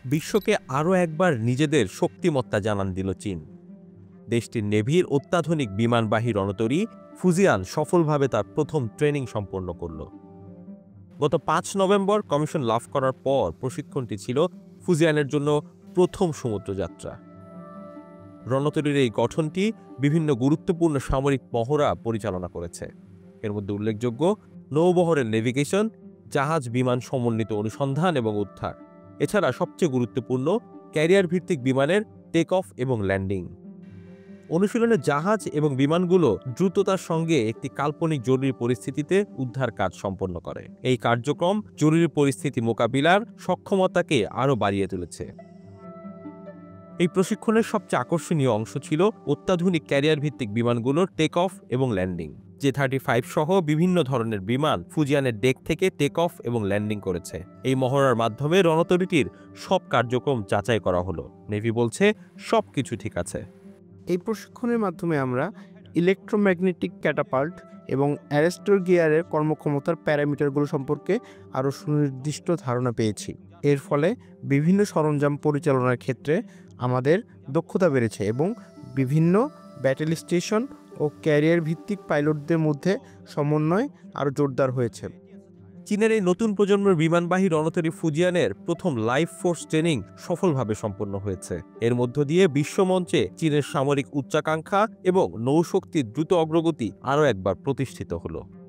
বিশ্বকে আরও একবার নিজেদের শক্তিমত্তা জানান দিল চীন। দেশটির নেভির অত্যাধুনিক বিমানবাহী রণতরী ফুজিয়ান সফলভাবে তার প্রথম ট্রেনিং সম্পন্ন করল। গত ৫ নভেম্বর কমিশন লাভ করার পর প্রশিক্ষণটি ছিল ফুজিয়ানের জন্য প্রথম সমুদ্রযাত্রা। রণতরীর এই গঠনটি বিভিন্ন গুরুত্বপূর্ণ সামরিক মহড়া পরিচালনা করেছে। এর মধ্যে উল্লেখযোগ্য নৌবহরের নেভিগেশন, জাহাজ বিমান সমন্বিত অনুসন্ধান এবং উদ্ধার, এছাড়া সবচেয়ে গুরুত্বপূর্ণ ক্যারিয়ার ভিত্তিক বিমানের টেক অফ এবং ল্যান্ডিং। অনুশীলনে জাহাজ এবং বিমানগুলো দ্রুততার সঙ্গে একটি কাল্পনিক জরুরি পরিস্থিতিতে উদ্ধার কাজ সম্পন্ন করে। এই কার্যক্রম জরুরি পরিস্থিতি মোকাবিলার সক্ষমতাকে আরও বাড়িয়ে তুলেছে। এই প্রশিক্ষণের সবচেয়ে আকর্ষণীয় অংশ ছিল অত্যাধুনিক ক্যারিয়ার ভিত্তিক বিমানগুলোর টেক অফ এবং ল্যান্ডিং। J-35 সহ বিভিন্ন ধরনের বিমান ফুজিয়ানের ডেক থেকে টেক অফ এবং ল্যান্ডিং করেছে। এই মহড়ার মাধ্যমে রণতরীটির সব কার্যক্রম যাচাই করা হলো। নেভি বলছে সবকিছু ঠিক আছে। এই প্রশিক্ষণের মাধ্যমে আমরা ইলেকট্রোম্যাগনেটিক ক্যাটাপাল্ট এবং অ্যারেস্টর গিয়ারের কর্মক্ষমতার প্যারামিটারগুলো সম্পর্কে আরও সুনির্দিষ্ট ধারণা পেয়েছি। এর ফলে বিভিন্ন সরঞ্জাম পরিচালনার ক্ষেত্রে আমাদের দক্ষতা বেড়েছে এবং বিভিন্ন ব্যাটেল স্টেশন ও ক্যারিয়ার ভিত্তিক পাইলটদের মধ্যে সমন্বয় আরও জোরদার হয়েছে। চীনের এই নতুন প্রজন্মের বিমানবাহী রণতরী ফুজিয়ানের প্রথম লাইফ ফোর্স ট্রেনিং সফলভাবে সম্পন্ন হয়েছে। এর মধ্য দিয়ে বিশ্বমঞ্চে চীনের সামরিক উচ্চাকাঙ্ক্ষা এবং নৌশক্তির দ্রুত অগ্রগতি আরও একবার প্রতিষ্ঠিত হলো।